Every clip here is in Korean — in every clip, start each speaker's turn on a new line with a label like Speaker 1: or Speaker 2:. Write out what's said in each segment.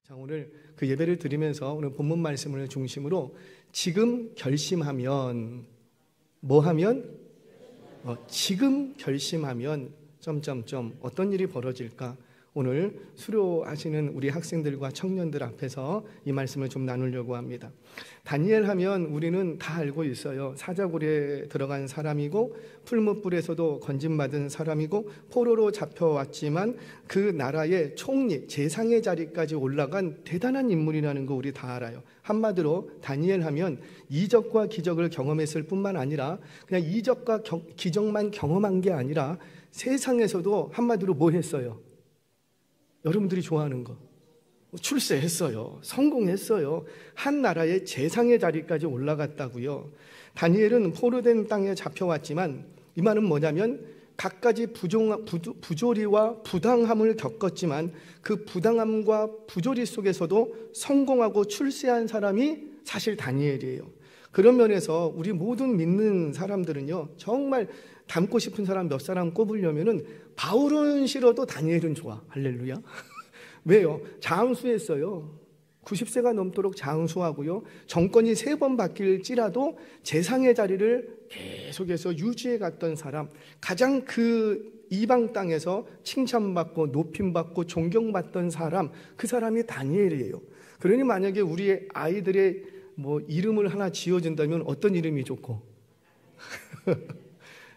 Speaker 1: 자, 오늘 그 예배를 드리면서 오늘 본문 말씀을 중심으로 지금 결심하면 뭐 하면? 지금 결심하면 어떤 일이 벌어질까? 오늘 수료하시는 우리 학생들과 청년들 앞에서 이 말씀을 좀 나누려고 합니다. 다니엘 하면 우리는 다 알고 있어요. 사자굴에 들어간 사람이고 풀무불에서도 건짐받은 사람이고 포로로 잡혀왔지만 그 나라의 총리, 재상의 자리까지 올라간 대단한 인물이라는 거 우리 다 알아요. 한마디로 다니엘 하면 이적과 기적을 경험했을 뿐만 아니라 그냥 이적과 기적만 경험한 게 아니라 세상에서도 한마디로 뭐 했어요? 여러분들이 좋아하는 거 출세했어요. 성공했어요. 한 나라의 재상의 자리까지 올라갔다고요. 다니엘은 포로된 땅에 잡혀왔지만 이 말은 뭐냐면 갖가지 부조리와 부당함을 겪었지만 그 부당함과 부조리 속에서도 성공하고 출세한 사람이 사실 다니엘이에요. 그런 면에서 우리 모든 믿는 사람들은요, 정말 닮고 싶은 사람 몇 사람 꼽으려면은 바울은 싫어도 다니엘은 좋아. 할렐루야. 왜요? 장수했어요. 90세가 넘도록 장수하고요. 정권이 3번 바뀔지라도 재상의 자리를 계속해서 유지해 갔던 사람, 가장 그 이방 땅에서 칭찬받고 높임받고 존경받던 사람, 그 사람이 다니엘이에요. 그러니 만약에 우리의 아이들의 이름을 하나 지어준다면 어떤 이름이 좋고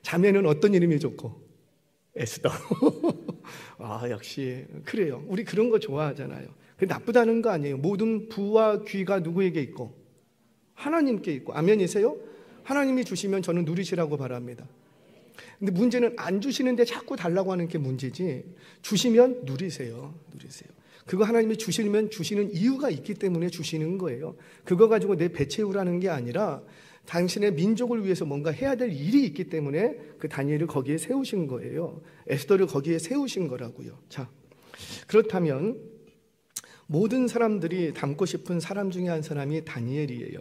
Speaker 1: 자매는 어떤 이름이 좋고? 에스더. 역시 그래요. 우리 그런 거 좋아하잖아요. 그게 나쁘다는 거 아니에요. 모든 부와 귀가 누구에게 있고? 하나님께 있고. 아멘이세요? 하나님이 주시면 저는 누리시라고 바랍니다. 근데 문제는 안 주시는데 자꾸 달라고 하는 게 문제지, 주시면 누리세요. 그거 하나님이 주시면 주시는 이유가 있기 때문에 주시는 거예요. 그거 가지고 내 배 채우라는 게 아니라 당신의 민족을 위해서 뭔가 해야 될 일이 있기 때문에 그 다니엘을 거기에 세우신 거예요. 에스더를 거기에 세우신 거라고요. 자, 그렇다면 모든 사람들이 닮고 싶은 사람 중에 한 사람이 다니엘이에요.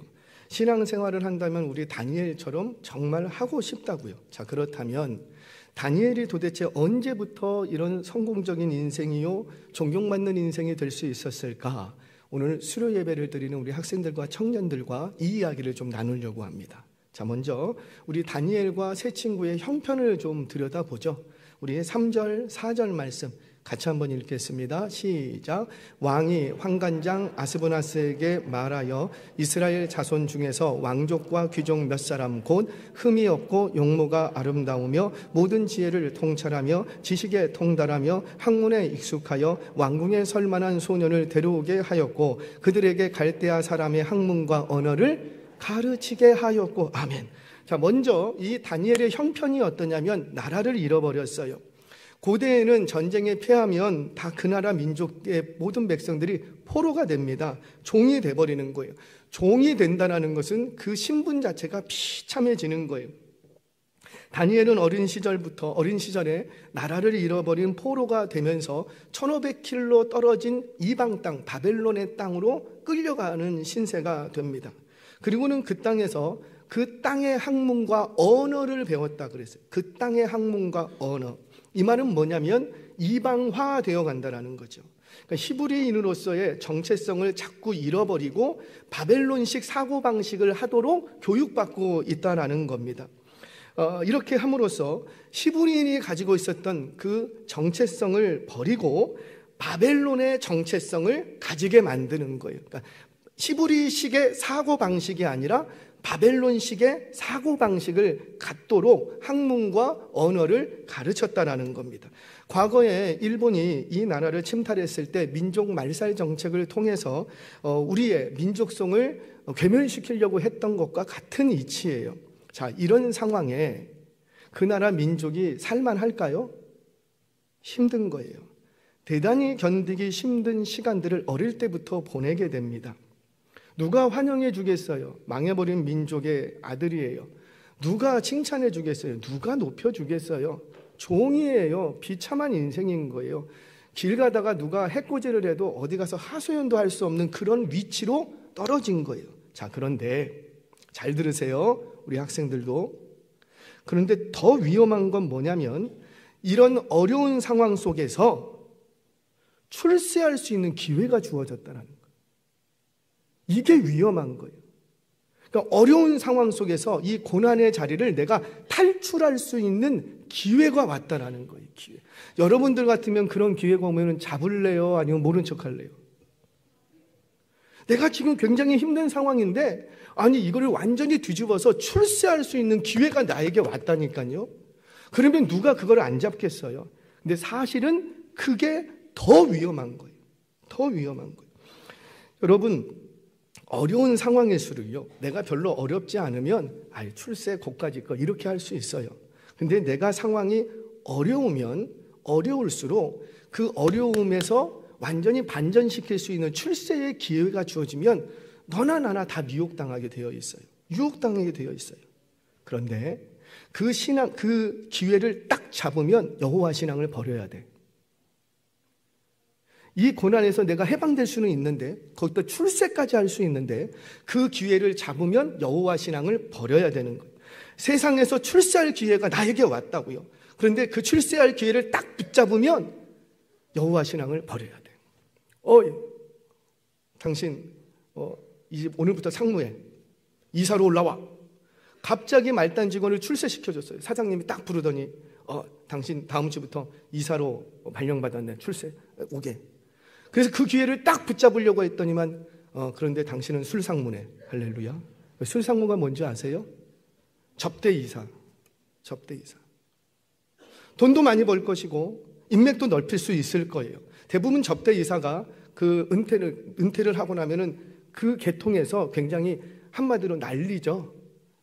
Speaker 1: 신앙생활을 한다면 우리 다니엘처럼 정말 하고 싶다고요. 자, 그렇다면 다니엘이 도대체 언제부터 이런 성공적인 인생이요, 존경받는 인생이 될 수 있었을까? 오늘 수료 예배를 드리는 우리 학생들과 청년들과 이 이야기를 좀 나누려고 합니다. 자, 먼저 우리 다니엘과 세 친구의 형편을 좀 들여다보죠. 우리 3절, 4절 말씀 같이 한번 읽겠습니다. 시작. 왕이 환관장 아스브나스에게 말하여 이스라엘 자손 중에서 왕족과 귀족 몇 사람 곧 흠이 없고 용모가 아름다우며 모든 지혜를 통찰하며 지식에 통달하며 학문에 익숙하여 왕궁에 설 만한 소년을 데려오게 하였고 그들에게 갈대아 사람의 학문과 언어를 가르치게 하였고. 아멘. 자, 먼저 이 다니엘의 형편이 어떠냐면 나라를 잃어버렸어요. 고대에는 전쟁에 패하면 다 그 나라 민족의 모든 백성들이 포로가 됩니다. 종이 돼버리는 거예요. 종이 된다는 것은 그 신분 자체가 비참해지는 거예요. 다니엘은 어린 시절에 나라를 잃어버린 포로가 되면서 1500km 떨어진 이방 땅 바벨론의 땅으로 끌려가는 신세가 됩니다. 그리고는 그 땅에서 그 땅의 학문과 언어를 배웠다 그랬어요. 그 땅의 학문과 언어. 이 말은 뭐냐면 이방화 되어 간다는 거죠. 그러니까 히브리인으로서의 정체성을 자꾸 잃어버리고 바벨론식 사고방식을 하도록 교육받고 있다는 겁니다. 이렇게 함으로써 히브리인이 가지고 있었던 그 정체성을 버리고 바벨론의 정체성을 가지게 만드는 거예요. 그러니까 히브리식의 사고방식이 아니라 바벨론식의 사고방식을 갖도록 학문과 언어를 가르쳤다라는 겁니다. 과거에 일본이 이 나라를 침탈했을 때 민족 말살 정책을 통해서 우리의 민족성을 괴멸시키려고 했던 것과 같은 이치예요. 자, 이런 상황에 그 나라 민족이 살만할까요? 힘든 거예요. 대단히 견디기 힘든 시간들을 어릴 때부터 보내게 됩니다. 누가 환영해 주겠어요? 망해버린 민족의 아들이에요. 누가 칭찬해 주겠어요? 누가 높여 주겠어요? 종이에요. 비참한 인생인 거예요. 길 가다가 누가 해코지를 해도 어디 가서 하소연도 할 수 없는 그런 위치로 떨어진 거예요. 자, 그런데 잘 들으세요. 우리 학생들도. 그런데 더 위험한 건 뭐냐면 이런 어려운 상황 속에서 출세할 수 있는 기회가 주어졌다는 거예요. 이게 위험한 거예요. 그러니까 어려운 상황 속에서 이 고난의 자리를 내가 탈출할 수 있는 기회가 왔다라는 거예요. 기회. 여러분들 같으면 그런 기회가 오면 잡을래요? 아니면 모른 척 할래요? 내가 지금 굉장히 힘든 상황인데 아니 이거를 완전히 뒤집어서 출세할 수 있는 기회가 나에게 왔다니까요. 그러면 누가 그걸 안 잡겠어요? 근데 사실은 그게 더 위험한 거예요. 더 위험한 거예요. 여러분, 어려운 상황일수록요, 내가 별로 어렵지 않으면 출세 고까지 거 이렇게 할 수 있어요. 근데 내가 상황이 어려우면 어려울수록 그 어려움에서 완전히 반전시킬 수 있는 출세의 기회가 주어지면 너나 나나 다 미혹당하게 되어 있어요. 유혹당하게 되어 있어요. 그런데 그 기회를 딱 잡으면 여호와 신앙을 버려야 돼. 이 고난에서 내가 해방될 수는 있는데 거기다 출세까지 할 수 있는데 그 기회를 잡으면 여호와 신앙을 버려야 되는 거예요. 세상에서 출세할 기회가 나에게 왔다고요. 그런데 그 출세할 기회를 딱 붙잡으면 여호와 신앙을 버려야 돼. 당신 이제 오늘부터 상무에 이사로 올라와. 갑자기 말단 직원을 출세시켜줬어요. 사장님이 딱 부르더니 당신 다음 주부터 이사로 발령받았네. 출세 오게. 그래서 그 기회를 딱 붙잡으려고 했더니만 그런데 당신은 술상무네. 할렐루야. 술상무가 뭔지 아세요? 접대이사. 접대이사. 돈도 많이 벌 것이고 인맥도 넓힐 수 있을 거예요. 대부분 접대이사가 그 은퇴를 하고 나면은 그 계통에서 굉장히 한마디로 난리죠.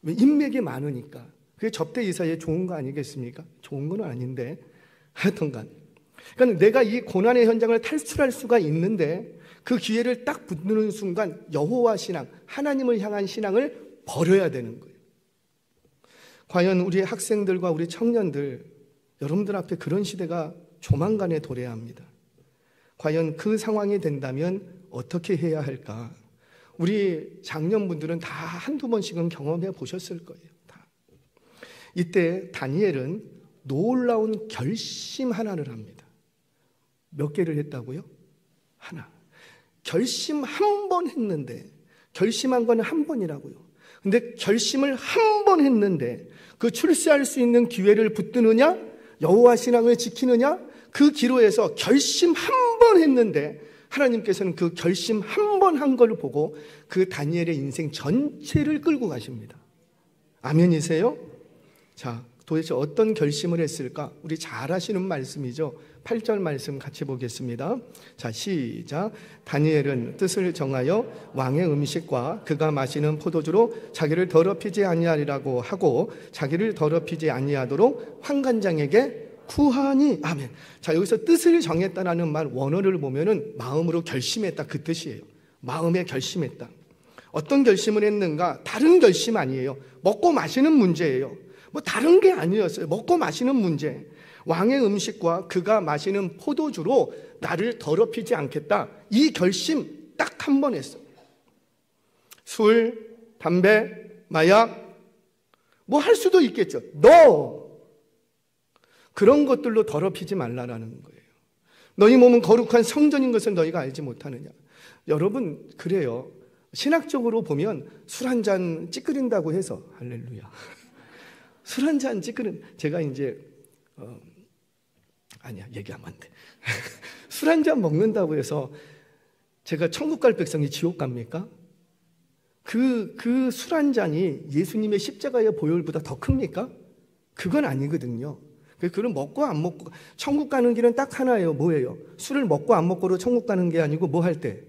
Speaker 1: 왜? 인맥이 많으니까. 그게 접대이사의 좋은 거 아니겠습니까? 좋은 건 아닌데 하여튼간 그러니까 내가 이 고난의 현장을 탈출할 수가 있는데 그 기회를 딱 붙는 순간 여호와 신앙, 하나님을 향한 신앙을 버려야 되는 거예요. 과연 우리 학생들과 우리 청년들, 여러분들 앞에 그런 시대가 조만간에 도래합니다. 과연 그 상황이 된다면 어떻게 해야 할까? 우리 장년분들은 다 한두 번씩은 경험해 보셨을 거예요. 다. 이때 다니엘은 놀라운 결심 하나를 합니다. 몇 개를 했다고요? 하나. 결심 한 번 했는데, 결심한 건 한 번이라고요. 근데 결심을 한 번 했는데 그 출세할 수 있는 기회를 붙드느냐, 여호와 신앙을 지키느냐, 그 기로에서 결심 한 번 했는데 하나님께서는 그 결심 한 번 한 걸 보고 그 다니엘의 인생 전체를 끌고 가십니다. 아멘이세요? 자, 도대체 어떤 결심을 했을까? 우리 잘 아시는 말씀이죠. 8절 말씀 같이 보겠습니다. 자, 시작. 다니엘은 뜻을 정하여 왕의 음식과 그가 마시는 포도주로 자기를 더럽히지 아니하리라고 하고 자기를 더럽히지 아니하도록 환관장에게 구하니. 아멘. 자, 여기서 뜻을 정했다라는 말 원어를 보면은 마음으로 결심했다 그 뜻이에요. 마음에 결심했다. 어떤 결심을 했는가? 다른 결심 아니에요. 먹고 마시는 문제예요. 뭐 다른 게 아니었어요. 먹고 마시는 문제. 왕의 음식과 그가 마시는 포도주로 나를 더럽히지 않겠다. 이 결심 딱 한 번 했어요. 술, 담배, 마약 뭐 할 수도 있겠죠. 너 그런 것들로 더럽히지 말라라는 거예요. 너희 몸은 거룩한 성전인 것을 너희가 알지 못하느냐. 여러분 그래요. 신학적으로 보면 술 한 잔 찌끄린다고 해서 할렐루야. 술 한 잔 찌끄린 제가 이제 아니야 얘기하면 안 돼. 술 한 잔 먹는다고 해서 제가 천국 갈 백성이 지옥 갑니까? 그 술 한 잔이 예수님의 십자가의 보혈보다 더 큽니까? 그건 아니거든요. 그걸 먹고 안 먹고 천국 가는 길은 딱 하나예요. 뭐예요? 술을 먹고 안 먹고로 천국 가는 게 아니고 뭐 할 때?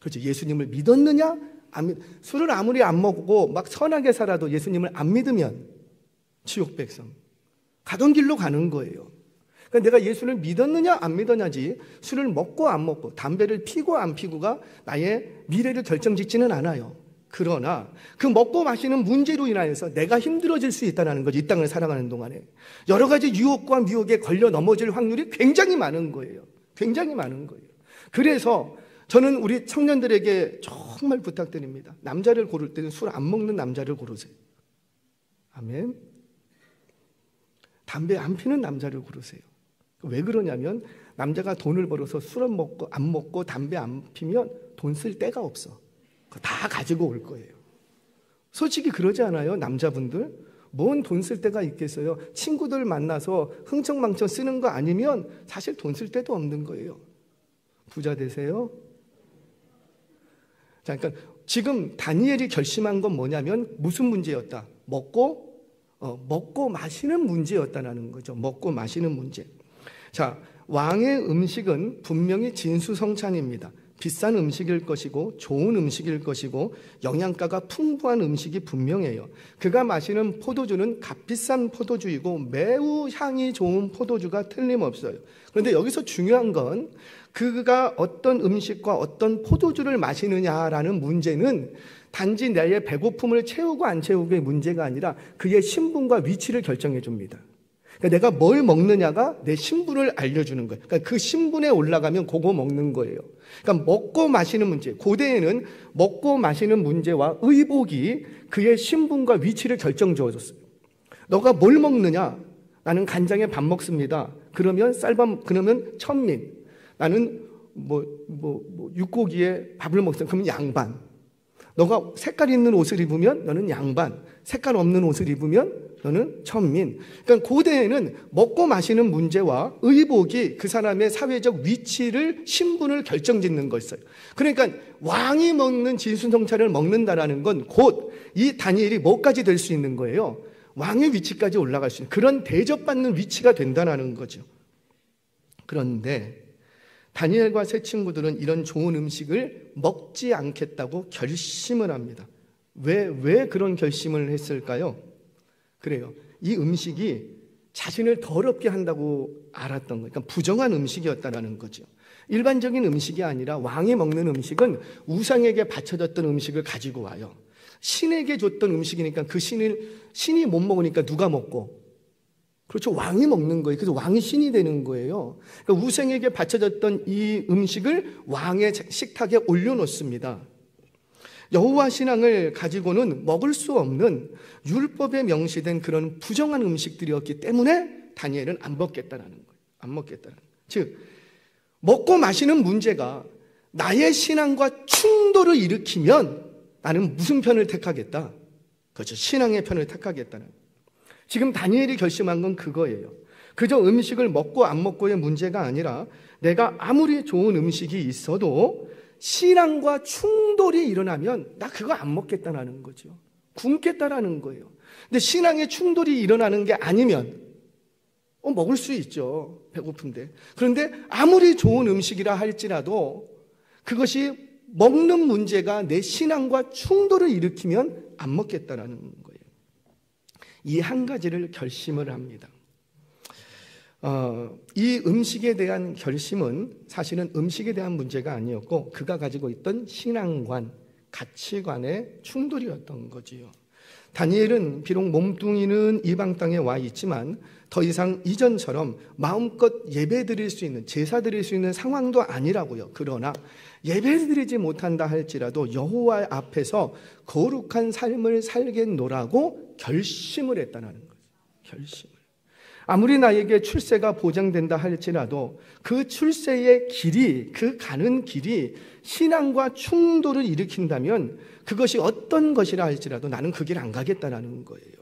Speaker 1: 그렇죠. 예수님을 믿었느냐? 술을 아무리 안 먹고 막 선하게 살아도 예수님을 안 믿으면 지옥 백성. 가던 길로 가는 거예요. 그러니까 내가 예수를 믿었느냐 안 믿었냐지 술을 먹고 안 먹고 담배를 피고 안 피고가 나의 미래를 결정짓지는 않아요. 그러나 그 먹고 마시는 문제로 인하여서 내가 힘들어질 수 있다는 거죠. 이 땅을 살아가는 동안에 여러 가지 유혹과 미혹에 걸려 넘어질 확률이 굉장히 많은 거예요. 굉장히 많은 거예요. 그래서 저는 우리 청년들에게 정말 부탁드립니다. 남자를 고를 때는 술 안 먹는 남자를 고르세요. 아멘. 담배 안 피는 남자를 고르세요. 왜 그러냐면 남자가 돈을 벌어서 술 안 먹고 담배 안 피면 돈 쓸 데가 없어. 그거 다 가지고 올 거예요. 솔직히 그러지 않아요? 남자분들 뭔 돈 쓸 데가 있겠어요? 친구들 만나서 흥청망청 쓰는 거 아니면 사실 돈 쓸 데도 없는 거예요. 부자 되세요? 자, 그러니까 지금 다니엘이 결심한 건 뭐냐면 무슨 문제였다? 먹고 마시는 문제였다는 거죠. 먹고 마시는 문제. 자, 왕의 음식은 분명히 진수성찬입니다. 비싼 음식일 것이고 좋은 음식일 것이고 영양가가 풍부한 음식이 분명해요. 그가 마시는 포도주는 값비싼 포도주이고 매우 향이 좋은 포도주가 틀림없어요. 그런데 여기서 중요한 건 그가 어떤 음식과 어떤 포도주를 마시느냐라는 문제는 단지 나의 배고픔을 채우고 안 채우고의 문제가 아니라 그의 신분과 위치를 결정해 줍니다. 그러니까 내가 뭘 먹느냐가 내 신분을 알려주는 거예요. 그러니까 그 신분에 올라가면 그거 먹는 거예요. 그러니까 먹고 마시는 문제, 고대에는 먹고 마시는 문제와 의복이 그의 신분과 위치를 결정 지어줬어요. 너가 뭘 먹느냐? 나는 간장에 밥 먹습니다. 그러면 그러면 천민. 나는 육고기에 밥을 먹습니다. 그러면 양반. 너가 색깔 있는 옷을 입으면 너는 양반. 색깔 없는 옷을 입으면 너는 천민. 그러니까 고대에는 먹고 마시는 문제와 의복이 그 사람의 사회적 위치를, 신분을 결정짓는 거였어요. 그러니까 왕이 먹는 진수성찬을 먹는다라는 건 곧 이 다니엘이 뭐까지 될 수 있는 거예요? 왕의 위치까지 올라갈 수 있는 그런 대접받는 위치가 된다는 거죠. 그런데 다니엘과 세 친구들은 이런 좋은 음식을 먹지 않겠다고 결심을 합니다. 왜 그런 결심을 했을까요? 그래요. 이 음식이 자신을 더럽게 한다고 알았던 거예요. 그러니까 부정한 음식이었다는 거죠. 일반적인 음식이 아니라 왕이 먹는 음식은 우상에게 바쳐졌던 음식을 가지고 와요. 신에게 줬던 음식이니까 그 신이 못 먹으니까 누가 먹고? 그렇죠. 왕이 먹는 거예요. 그래서 왕이 신이 되는 거예요. 그러니까 우상에게 바쳐졌던 이 음식을 왕의 식탁에 올려놓습니다. 여호와 신앙을 가지고는 먹을 수 없는 율법에 명시된 그런 부정한 음식들이었기 때문에 다니엘은 안 먹겠다라는 거예요. 안 먹겠다는 거예요. 즉 먹고 마시는 문제가 나의 신앙과 충돌을 일으키면 나는 무슨 편을 택하겠다? 그렇죠. 신앙의 편을 택하겠다는 거예요. 지금 다니엘이 결심한 건 그거예요. 그저 음식을 먹고 안 먹고의 문제가 아니라 내가 아무리 좋은 음식이 있어도 신앙과 충돌이 일어나면 나 그거 안 먹겠다는 거죠. 굶겠다라는 거예요. 근데 신앙의 충돌이 일어나는 게 아니면 먹을 수 있죠. 배고픈데. 그런데 아무리 좋은 음식이라 할지라도 그것이 먹는 문제가 내 신앙과 충돌을 일으키면 안 먹겠다라는 거예요. 이 한 가지를 결심을 합니다. 이 음식에 대한 결심은 사실은 음식에 대한 문제가 아니었고 그가 가지고 있던 신앙관, 가치관의 충돌이었던 거지요. 다니엘은 비록 몸뚱이는 이방 땅에 와 있지만 더 이상 이전처럼 마음껏 예배드릴 수 있는, 제사드릴 수 있는 상황도 아니라고요. 그러나 예배드리지 못한다 할지라도 여호와 앞에서 거룩한 삶을 살겠노라고 결심을 했다는 거죠. 결심을. 아무리 나에게 출세가 보장된다 할지라도 그 출세의 길이, 그 가는 길이 신앙과 충돌을 일으킨다면 그것이 어떤 것이라 할지라도 나는 그 길 안 가겠다는 거예요.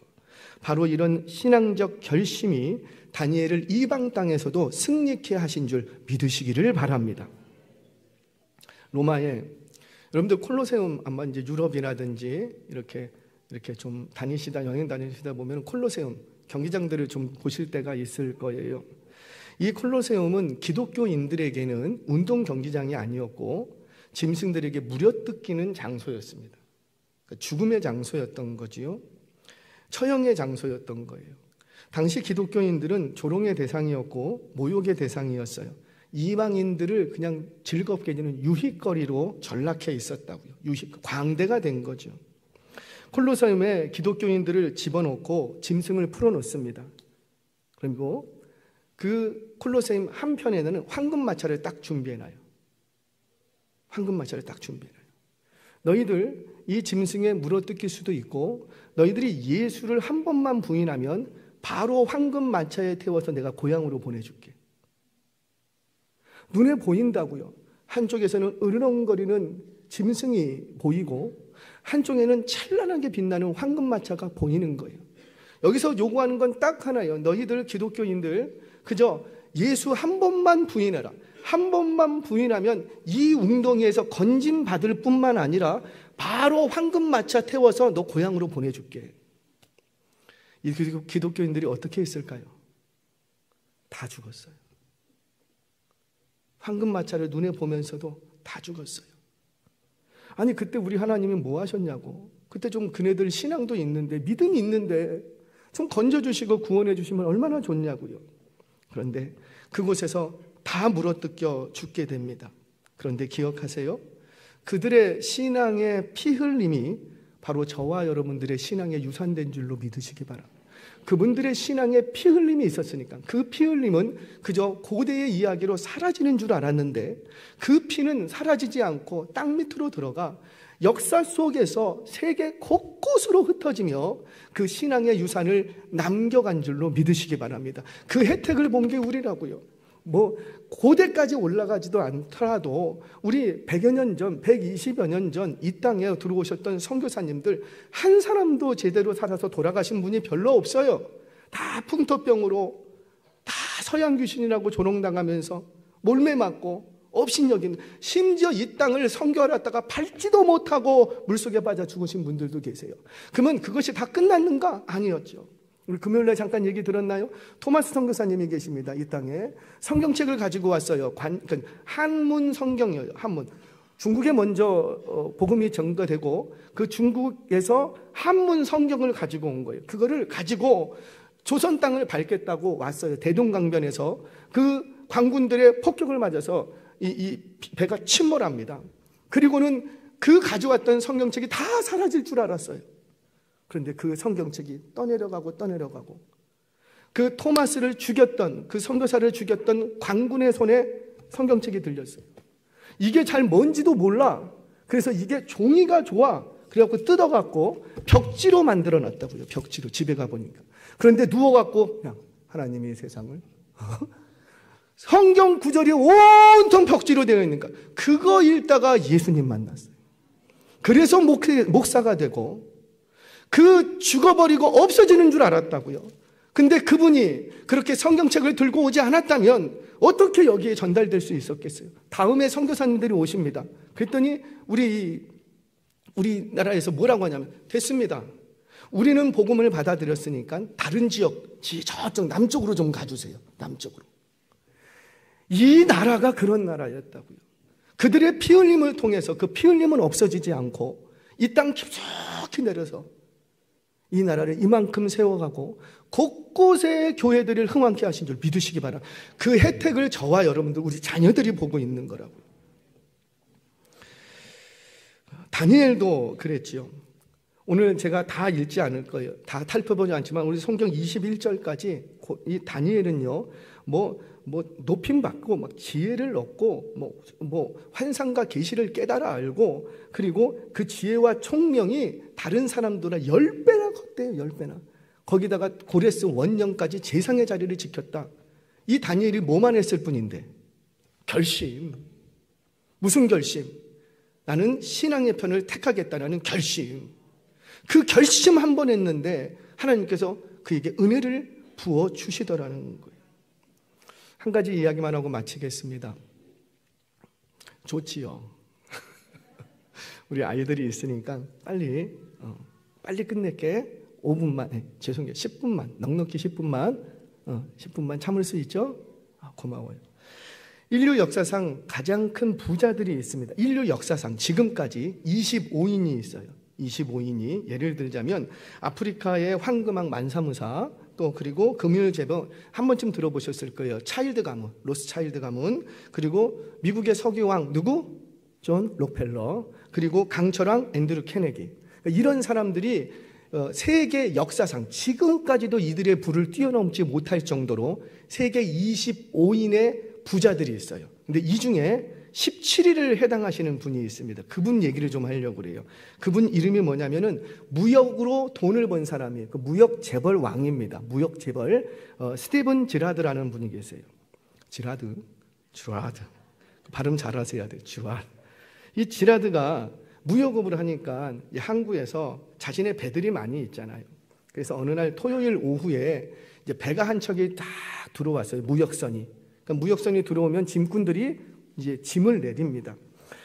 Speaker 1: 바로 이런 신앙적 결심이 다니엘을 이방 땅에서도 승리케 하신 줄 믿으시기를 바랍니다. 로마에 여러분들 콜로세움 아마 이제 유럽이라든지 이렇게 좀 여행 다니시다 보면 콜로세움 경기장들을 좀 보실 때가 있을 거예요. 이 콜로세움은 기독교인들에게는 운동 경기장이 아니었고 짐승들에게 무려뜯기는 장소였습니다. 그러니까 죽음의 장소였던 거지요. 처형의 장소였던 거예요. 당시 기독교인들은 조롱의 대상이었고 모욕의 대상이었어요. 이방인들을 그냥 즐겁게 해주는 유희거리로 전락해 있었다고요. 광대가 된 거죠. 콜로세움에 기독교인들을 집어넣고 짐승을 풀어놓습니다. 그리고 그 콜로세움 한편에는 황금마차를 딱 준비해놔요. 황금마차를 딱 준비해놔요. 너희들 이 짐승에 물어뜯길 수도 있고 너희들이 예수를 한 번만 부인하면 바로 황금마차에 태워서 내가 고향으로 보내줄게. 눈에 보인다고요. 한쪽에서는 으르렁거리는 짐승이 보이고 한쪽에는 찬란하게 빛나는 황금마차가 보이는 거예요. 여기서 요구하는 건 딱 하나예요. 너희들 기독교인들 그저 예수 한 번만 부인해라. 한 번만 부인하면 이 웅덩이에서 건짐받을 뿐만 아니라 바로 황금마차 태워서 너 고향으로 보내줄게. 이 기독교인들이 어떻게 했을까요? 다 죽었어요. 황금마차를 눈에 보면서도 다 죽었어요. 아니 그때 우리 하나님이 뭐 하셨냐고. 그때 좀 그네들 신앙도 있는데 믿음이 있는데 좀 건져주시고 구원해 주시면 얼마나 좋냐고요. 그런데 그곳에서 다 물어뜯겨 죽게 됩니다. 그런데 기억하세요. 그들의 신앙의 피 흘림이 바로 저와 여러분들의 신앙의 유산된 줄로 믿으시기 바랍니다. 그분들의 신앙에 피 흘림이 있었으니까 그 피 흘림은 그저 고대의 이야기로 사라지는 줄 알았는데 그 피는 사라지지 않고 땅 밑으로 들어가 역사 속에서 세계 곳곳으로 흩어지며 그 신앙의 유산을 남겨간 줄로 믿으시기 바랍니다. 그 혜택을 본 게 우리라고요. 뭐 고대까지 올라가지도 않더라도 우리 100여 년 전, 120여 년 전 이 땅에 들어오셨던 선교사님들 한 사람도 제대로 살아서 돌아가신 분이 별로 없어요. 다 풍토병으로 다 서양 귀신이라고 조롱당하면서 몰매 맞고 업신여긴, 심지어 이 땅을 선교하다가 밟지도 못하고 물속에 빠져 죽으신 분들도 계세요. 그러면 그것이 다 끝났는가? 아니었죠. 우리 금요일날 잠깐 얘기 들었나요? 토마스 선교사님이 계십니다. 이 땅에 성경책을 가지고 왔어요. 한문 성경이에요. 한문. 중국에 먼저 복음이 전가되고 그 중국에서 한문 성경을 가지고 온 거예요. 그거를 가지고 조선 땅을 밟겠다고 왔어요. 대동강변에서 그 광군들의 폭격을 맞아서 이 배가 침몰합니다. 그리고는 그 가져왔던 성경책이 다 사라질 줄 알았어요. 그런데 그 성경책이 떠내려가고 그 토마스를 죽였던 그 선교사를 죽였던 광군의 손에 성경책이 들렸어요. 이게 잘 뭔지도 몰라. 그래서 이게 종이가 좋아. 그래갖고 뜯어갖고 벽지로 만들어놨다고요. 벽지로 집에 가보니까. 그런데 누워갖고 그냥 하나님이 세상을 성경 구절이 온통 벽지로 되어 있는 거야. 그거 읽다가 예수님 만났어요. 그래서 목사가 되고 그 죽어버리고 없어지는 줄 알았다고요. 근데 그분이 그렇게 성경책을 들고 오지 않았다면 어떻게 여기에 전달될 수 있었겠어요? 다음에 선교사님들이 오십니다. 그랬더니 우리나라에서 뭐라고 하냐면 됐습니다. 우리는 복음을 받아들였으니까 다른 지역, 저쪽 남쪽으로 좀 가주세요. 남쪽으로. 이 나라가 그런 나라였다고요. 그들의 피 흘림을 통해서 그 피 흘림은 없어지지 않고 이 땅 깊숙이 내려서 이 나라를 이만큼 세워가고 곳곳에 교회들을 흥왕케 하신 줄 믿으시기 바랍니다. 그 혜택을 저와 여러분들, 우리 자녀들이 보고 있는 거라고요. 다니엘도 그랬지요. 오늘 제가 다 읽지 않을 거예요. 다 살펴보지 않지만 우리 성경 21절까지 이 다니엘은요, 높임 받고 막 지혜를 얻고 환상과 계시를 깨달아 알고, 그리고 그 지혜와 총명이 다른 사람들보다 10배나 컸대요. 10배나. 거기다가 고레스 원년까지 재상의 자리를 지켰다. 이 다니엘이 뭐만 했을 뿐인데 결심. 무슨 결심? 나는 신앙의 편을 택하겠다라는 결심. 그 결심 한 번 했는데 하나님께서 그에게 은혜를 부어 주시더라는 거예요. 한 가지 이야기만 하고 마치겠습니다. 좋지요. 우리 아이들이 있으니까 빨리 끝낼게. 5분만, 죄송해요. 10분만, 넉넉히 10분만 참을 수 있죠? 고마워요. 인류 역사상 가장 큰 부자들이 있습니다. 인류 역사상 지금까지 25인이 있어요. 25인이 예를 들자면 아프리카의 황금왕 만사무사, 또 그리고 금융 재벌 한 번쯤 들어보셨을 거예요. 차일드 가문, 로스 차일드 가문, 그리고 미국의 석유왕 누구? 존 록펠러, 그리고 강철왕 앤드류 케네디. 이런 사람들이 세계 역사상 지금까지도 이들의 부를 뛰어넘지 못할 정도로 세계 25인의 부자들이 있어요. 근데 이 중에 17위를 해당하시는 분이 있습니다. 그분 얘기를 좀 하려고 그래요. 그분 이름이 뭐냐면은 무역으로 돈을 번 사람이에요. 그 무역 재벌 왕입니다. 무역 재벌 스티븐 지라드라는 분이 계세요. 지라드. 발음 잘하셔야 돼요. 주알. 이 지라드가 무역업을 하니까 항구에서 자신의 배들이 많이 있잖아요. 그래서 어느 날 토요일 오후에 이제 배가 한 척이 딱 들어왔어요. 무역선이. 그러니까 무역선이 들어오면 짐꾼들이 이제 짐을 내립니다.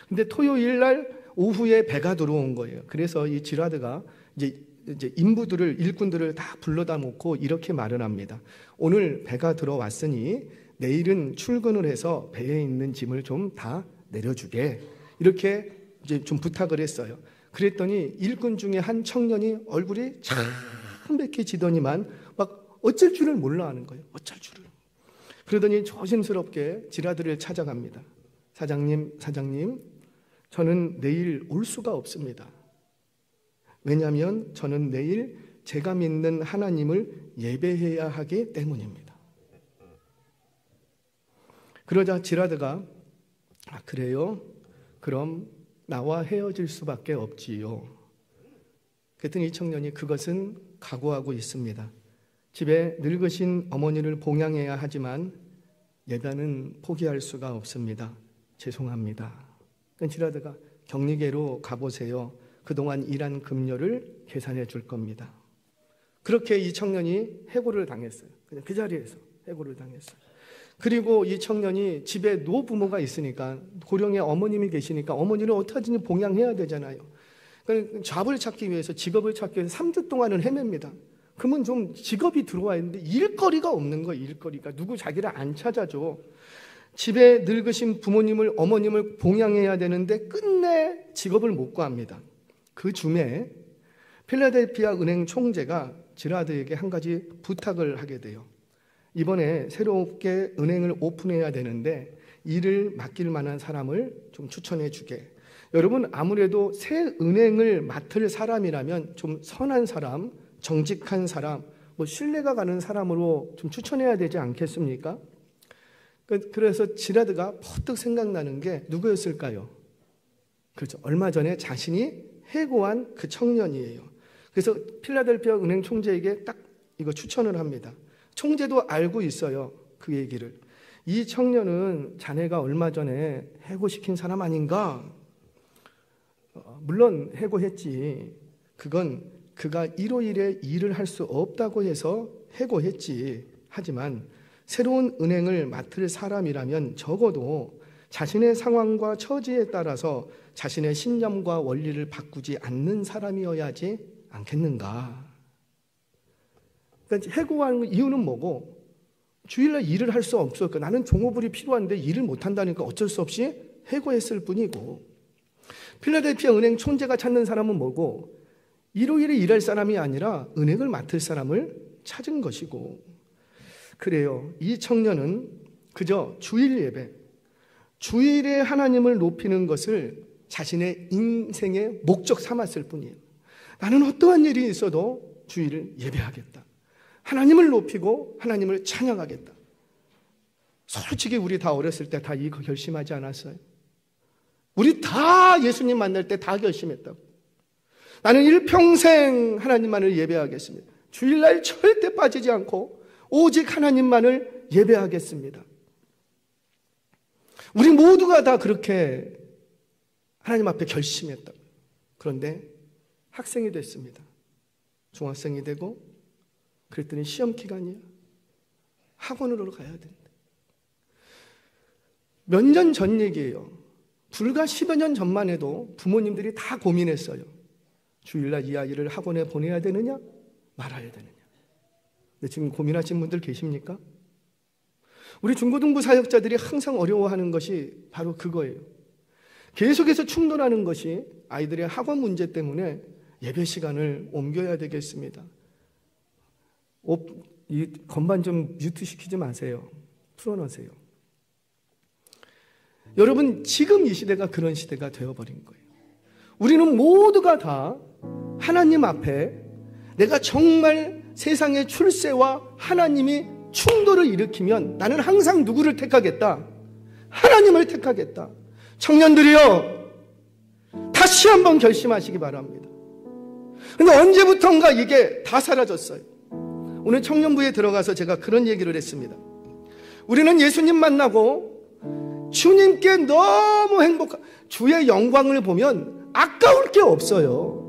Speaker 1: 근데 토요일 날 오후에 배가 들어온 거예요. 그래서 이 지라드가 이제 인부들을, 일꾼들을 다 불러다 놓고 이렇게 말을 합니다. 오늘 배가 들어왔으니 내일은 출근을 해서 배에 있는 짐을 좀 다 내려주게. 이렇게 이제 좀 부탁을 했어요. 그랬더니 일꾼 중에 한 청년이 얼굴이 창백해지더니만 막 어쩔 줄을 몰라 하는 거예요. 어쩔 줄을. 그러더니 조심스럽게 지라드를 찾아갑니다. 사장님, 저는 내일 올 수가 없습니다. 왜냐하면 저는 내일 제가 믿는 하나님을 예배해야 하기 때문입니다. 그러자 지라드가 그래요? 그럼 나와 헤어질 수밖에 없지요. 그랬더니 이 청년이 그것은 각오하고 있습니다. 집에 늙으신 어머니를 봉양해야 하지만 예배는 포기할 수가 없습니다. 죄송합니다. 지라드가 격리계로 가보세요. 그동안 일한 급료를 계산해 줄 겁니다. 그렇게 이 청년이 해고를 당했어요. 그냥 그 자리에서 해고를 당했어요. 그리고 이 청년이 집에 노부모가 있으니까, 고령의 어머님이 계시니까 어머니를 어떻게든지 봉양해야 되잖아요. 그러니까 잡을 찾기 위해서, 직업을 찾기 위해서 3주 동안은 헤맵니다. 그러면 좀 직업이 들어와야 되는데 일거리가 없는 거예요. 일거리가. 누구 자기를 안 찾아줘. 집에 늙으신 부모님을, 어머님을 봉양해야 되는데 끝내 직업을 못 구합니다. 그 즈음에 필라델피아 은행 총재가 지라드에게 한 가지 부탁을 하게 돼요. 이번에 새롭게 은행을 오픈해야 되는데 일을 맡길 만한 사람을 좀 추천해 주게. 여러분, 아무래도 새 은행을 맡을 사람이라면 좀 선한 사람, 정직한 사람, 뭐 신뢰가 가는 사람으로 좀 추천해야 되지 않겠습니까? 그래서 지라드가 퍼뜩 생각나는 게 누구였을까요? 그렇죠. 얼마 전에 자신이 해고한 그 청년이에요. 그래서 필라델피아 은행 총재에게 딱 이거 추천을 합니다. 총재도 알고 있어요. 그 얘기를. 이 청년은 자네가 얼마 전에 해고시킨 사람 아닌가? 물론 해고했지. 그건 그가 일요일에 일을 할 수 없다고 해서 해고했지. 하지만 새로운 은행을 맡을 사람이라면 적어도 자신의 상황과 처지에 따라서 자신의 신념과 원리를 바꾸지 않는 사람이어야지 않겠는가? 그러니까 해고한 이유는 뭐고? 주일날 일을 할 수 없었고 나는 종업원이 필요한데 일을 못한다니까 어쩔 수 없이 해고했을 뿐이고, 필라델피아 은행 총재가 찾는 사람은 뭐고? 일요일에 일할 사람이 아니라 은행을 맡을 사람을 찾은 것이고, 그래요. 이 청년은 그저 주일 예배, 주일에 하나님을 높이는 것을 자신의 인생의 목적 삼았을 뿐이에요. 나는 어떠한 일이 있어도 주일을 예배하겠다. 하나님을 높이고 하나님을 찬양하겠다. 솔직히 우리 다 어렸을 때 다 이거 결심하지 않았어요? 우리 다 예수님 만날 때 다 결심했다고. 나는 일평생 하나님만을 예배하겠습니다. 주일날 절대 빠지지 않고 오직 하나님만을 예배하겠습니다. 우리 모두가 다 그렇게 하나님 앞에 결심했다고. 그런데 학생이 됐습니다. 중학생이 되고 그랬더니 시험 기간이야. 학원으로 가야 된다. 몇 년 전 얘기예요. 불과 10여 년 전만 해도 부모님들이 다 고민했어요. 주일날 이 아이를 학원에 보내야 되느냐 말아야 되느냐. 근데 지금 고민하신 분들 계십니까? 우리 중고등부 사역자들이 항상 어려워하는 것이 바로 그거예요. 계속해서 충돌하는 것이 아이들의 학원 문제 때문에 예배 시간을 옮겨야 되겠습니다. 이 건반 좀 뮤트 시키지 마세요. 풀어놓으세요. 여러분, 지금 이 시대가 그런 시대가 되어버린 거예요. 우리는 모두가 다 하나님 앞에 내가 정말 세상의 출세와 하나님이 충돌을 일으키면 나는 항상 누구를 택하겠다? 하나님을 택하겠다. 청년들이여, 다시 한번 결심하시기 바랍니다. 근데 언제부턴가 이게 다 사라졌어요. 오늘 청년부에 들어가서 제가 그런 얘기를 했습니다. 우리는 예수님 만나고 주님께 너무 행복한, 주의 영광을 보면 아까울 게 없어요.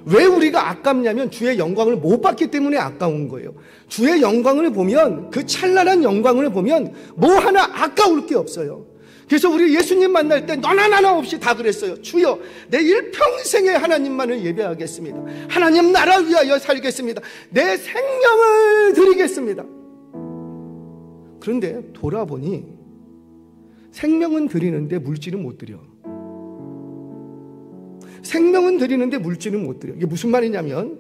Speaker 1: 왜 우리가 아깝냐면 주의 영광을 못 봤기 때문에 아까운 거예요. 주의 영광을 보면, 그 찬란한 영광을 보면 뭐 하나 아까울 게 없어요. 그래서 우리 예수님 만날 때 너나 나나 없이 다 그랬어요. 주여, 내 일평생에 하나님만을 예배하겠습니다. 하나님 나라 위하여 살겠습니다. 내 생명을 드리겠습니다. 그런데 돌아보니 생명은 드리는데 물질은 못 드려. 생명은 드리는데 물질은 못 드려. 이게 무슨 말이냐면,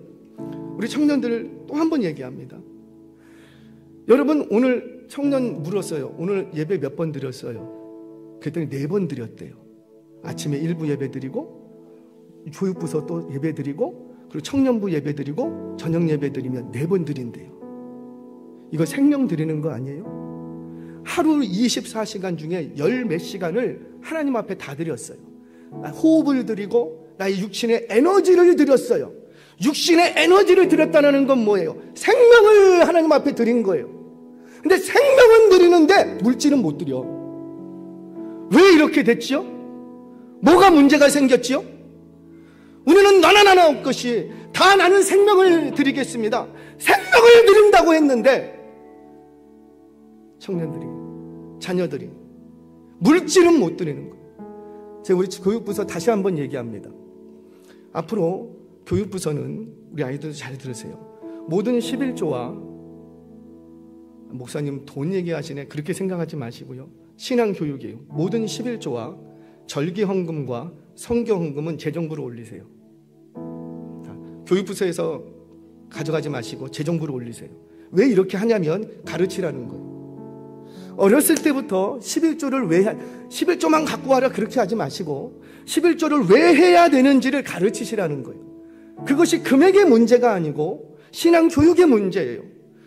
Speaker 1: 우리 청년들 또 한 번 얘기합니다. 여러분, 오늘 청년 물었어요. 오늘 예배 몇 번 드렸어요? 그랬더니 4번 드렸대요. 아침에 일부 예배 드리고, 교육부서 또 예배 드리고, 그리고 청년부 예배 드리고, 저녁 예배 드리면 4번 드린대요. 이거 생명 드리는 거 아니에요? 하루 24시간 중에 10몇 시간을 하나님 앞에 다 드렸어요. 호흡을 드리고 나의 육신의 에너지를 드렸어요. 육신의 에너지를 드렸다는 건 뭐예요? 생명을 하나님 앞에 드린 거예요. 근데 생명은 드리는데 물질은 못 드려. 왜 이렇게 됐지요? 뭐가 문제가 생겼지요? 우리는 너나 나나 없것이 다 나는 생명을 드리겠습니다. 생명을 드린다고 했는데 청년들이, 자녀들이 물질은 못 드리는 거예요. 제가 우리 교육부서 다시 한번 얘기합니다. 앞으로 교육부서는 우리 아이들도 잘 들으세요. 모든 11조와, 목사님 돈 얘기하시네, 그렇게 생각하지 마시고요. 신앙교육이에요. 모든 11조와 절기헌금과 성경헌금은 재정부로 올리세요. 교육부서에서 가져가지 마시고 재정부로 올리세요. 왜 이렇게 하냐면 가르치라는 거예요. 어렸을 때부터 11조만 갖고 와라 그렇게 하지 마시고 11조를 왜 해야 되는지를 가르치시라는 거예요. 그것이 금액의 문제가 아니고 신앙 교육의 문제예요.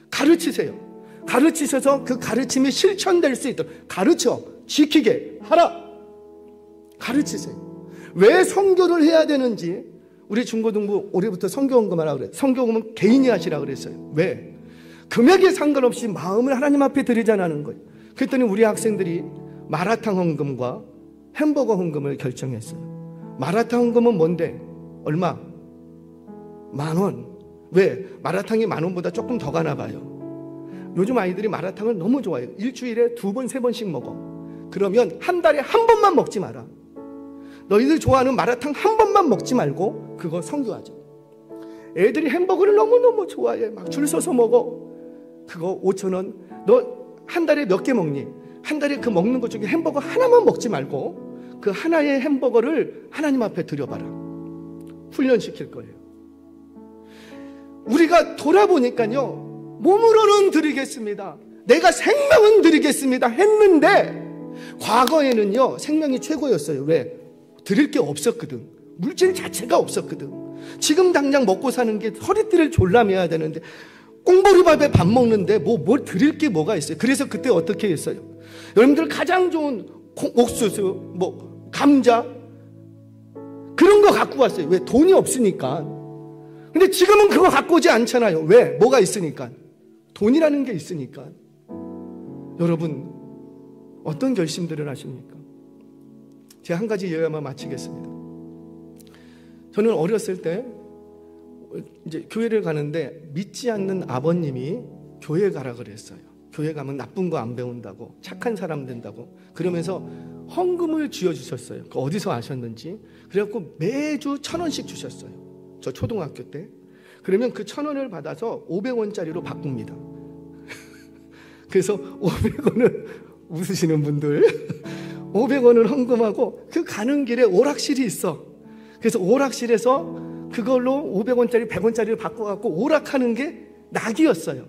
Speaker 1: 가르치세요. 가르치셔서 그 가르침이 실천될 수 있도록 가르쳐, 지키게 하라. 가르치세요. 왜 선교를 해야 되는지 우리 중고등부 올해부터 선교헌금하라 그래요. 선교헌금은 개인이 하시라 그랬어요. 왜? 금액에 상관없이 마음을 하나님 앞에 드리자는 거예요. 그랬더니 우리 학생들이 마라탕 헌금과 햄버거 헌금을 결정했어요. 마라탕 헌금은 뭔데? 얼마? 10,000원. 왜? 마라탕이 10,000원보다 조금 더 가나 봐요. 요즘 아이들이 마라탕을 너무 좋아해요. 일주일에 2번, 3번씩 먹어. 그러면 한 달에 한 번만 먹지 마라. 너희들 좋아하는 마라탕 한 번만 먹지 말고 그거 선교하자. 애들이 햄버거를 너무너무 좋아해. 막 줄 서서 먹어. 그거 5,000원. 너 한 달에 몇 개 먹니? 한 달에 그 먹는 것 중에 햄버거 하나만 먹지 말고 그 하나의 햄버거를 하나님 앞에 드려봐라. 훈련시킬 거예요. 우리가 돌아보니까요, 몸으로는 드리겠습니다. 내가 생명은 드리겠습니다 했는데 과거에는요 생명이 최고였어요. 왜? 드릴 게 없었거든. 물질 자체가 없었거든. 지금 당장 먹고 사는 게 허리띠를 졸라매야 되는데 꽁보리밥에 밥 먹는데 뭘 드릴 게 뭐가 있어요. 그래서 그때 어떻게 했어요? 여러분들 가장 좋은 옥수수, 감자 그런 거 갖고 왔어요. 왜? 돈이 없으니까. 근데 지금은 그거 갖고 오지 않잖아요. 왜? 뭐가 있으니까. 돈이라는 게 있으니까. 여러분 어떤 결심들을 하십니까? 제가 한 가지 예화만 마치겠습니다. 저는 어렸을 때 이제 교회를 가는데 믿지 않는 아버님이 교회 가라 그랬어요. 교회 가면 나쁜 거 안 배운다고, 착한 사람 된다고 그러면서 헌금을 쥐어주셨어요. 그 어디서 아셨는지. 그래갖고 매주 1,000원씩 주셨어요. 저 초등학교 때. 그러면 그 1,000원을 받아서 500원짜리로 바꿉니다. 그래서 500원을 웃으시는 분들 500원을 헌금하고 그 가는 길에 오락실이 있어. 그래서 오락실에서 그걸로 500원짜리 100원짜리를 바꿔갖고 오락하는 게 낙이었어요.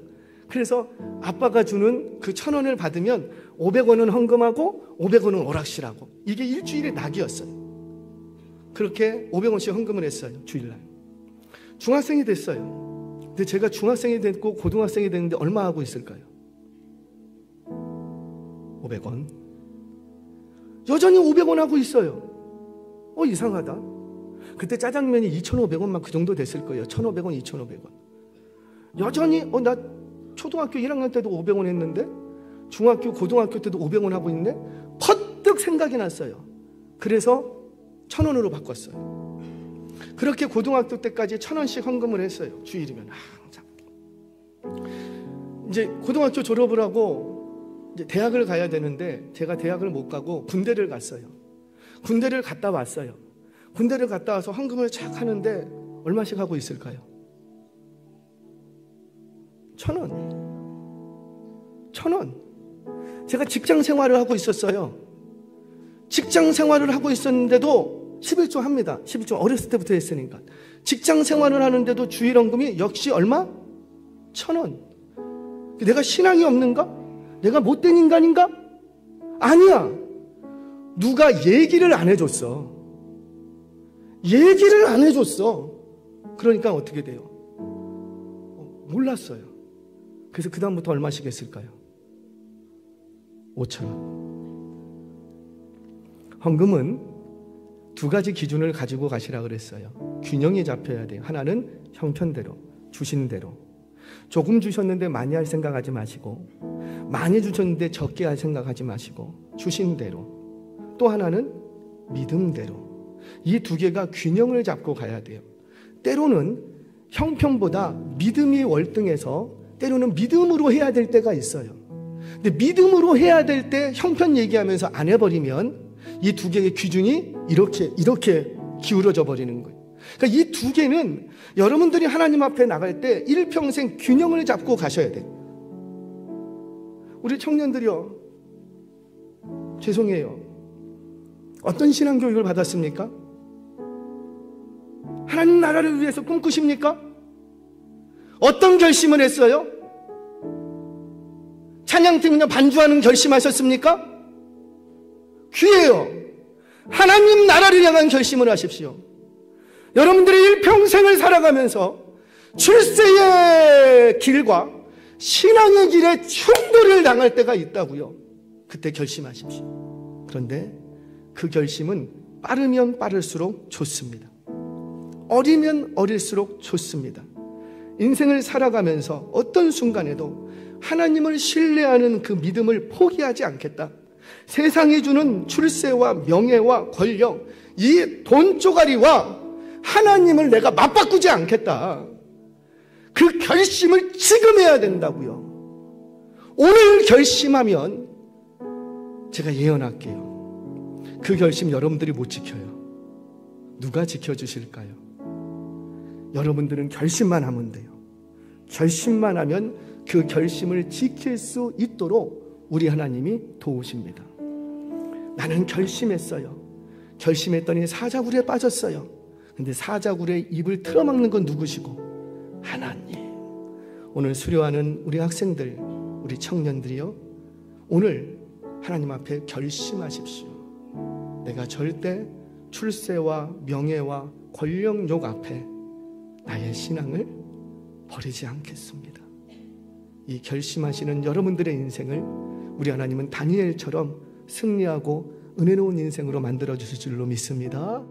Speaker 1: 그래서 아빠가 주는 그 1,000원을 받으면 500원은 헌금하고 500원은 오락실하고, 이게 일주일의 낙이었어요. 그렇게 500원씩 헌금을 했어요. 주일날. 중학생이 됐어요. 근데 제가 중학생이 됐고 고등학생이 됐는데 얼마 하고 있을까요? 500원. 여전히 500원 하고 있어요. 이상하다. 그때 짜장면이 2,500원만 그 정도 됐을 거예요. 1,500원, 2,500원. 여전히 나 초등학교 1학년 때도 500원 했는데 중학교, 고등학교 때도 500원 하고 있는데 퍼뜩 생각이 났어요. 그래서 1,000원으로 바꿨어요. 그렇게 고등학교 때까지 1,000원씩 헌금을 했어요. 주일이면 항상. 이제 고등학교 졸업을 하고 이제 대학을 가야 되는데 제가 대학을 못 가고 군대를 갔어요. 군대를 갔다 왔어요. 군대를 갔다 와서 헌금을 착 하는데 얼마씩 하고 있을까요? 1,000원. 1,000원. 제가 직장 생활을 하고 있었어요. 직장 생활을 하고 있었는데도 11조 합니다. 11조 어렸을 때부터 했으니까. 직장 생활을 하는데도 주일헌금이 역시 얼마? 1,000원. 내가 신앙이 없는가? 내가 못된 인간인가? 아니야. 누가 얘기를 안 해줬어. 얘기를 안 해줬어. 그러니까 어떻게 돼요? 몰랐어요. 그래서 그 다음부터 얼마씩 했을까요? 5,000원. 헌금은 두 가지 기준을 가지고 가시라 그랬어요. 균형이 잡혀야 돼요. 하나는 형편대로, 주신 대로. 조금 주셨는데 많이 할 생각하지 마시고, 많이 주셨는데 적게 할 생각하지 마시고, 주신 대로. 또 하나는 믿음대로. 이 두 개가 균형을 잡고 가야 돼요. 때로는 형편보다 믿음이 월등해서 때로는 믿음으로 해야 될 때가 있어요. 근데 믿음으로 해야 될 때 형편 얘기하면서 안 해버리면 이 두 개의 기준이 이렇게 기울어져 버리는 거예요. 그러니까 이 두 개는 여러분들이 하나님 앞에 나갈 때 일평생 균형을 잡고 가셔야 돼요. 우리 청년들이요, 죄송해요. 어떤 신앙교육을 받았습니까? 하나님 나라를 위해서 꿈꾸십니까? 어떤 결심을 했어요? 찬양팀이나 반주하는 결심하셨습니까? 귀해요. 하나님 나라를 향한 결심을 하십시오. 여러분들의 일평생을 살아가면서 출세의 길과 신앙의 길에 충돌을 당할 때가 있다고요. 그때 결심하십시오. 그런데 그 결심은 빠르면 빠를수록 좋습니다. 어리면 어릴수록 좋습니다. 인생을 살아가면서 어떤 순간에도 하나님을 신뢰하는 그 믿음을 포기하지 않겠다. 세상이 주는 출세와 명예와 권력, 이 돈 쪼가리와 하나님을 내가 맞바꾸지 않겠다. 그 결심을 지금 해야 된다고요. 오늘 결심하면 제가 예언할게요. 그 결심 여러분들이 못 지켜요. 누가 지켜주실까요? 여러분들은 결심만 하면 돼요. 결심만 하면 그 결심을 지킬 수 있도록 우리 하나님이 도우십니다. 나는 결심했어요. 결심했더니 사자굴에 빠졌어요. 근데 사자굴에 입을 틀어막는 건 누구시고? 하나님. 오늘 수료하는 우리 학생들, 우리 청년들이요, 오늘 하나님 앞에 결심하십시오. 내가 절대 출세와 명예와 권력욕 앞에 나의 신앙을 버리지 않겠습니다. 이 결심하시는 여러분들의 인생을 우리 하나님은 다니엘처럼 승리하고 은혜로운 인생으로 만들어 주실 줄로 믿습니다.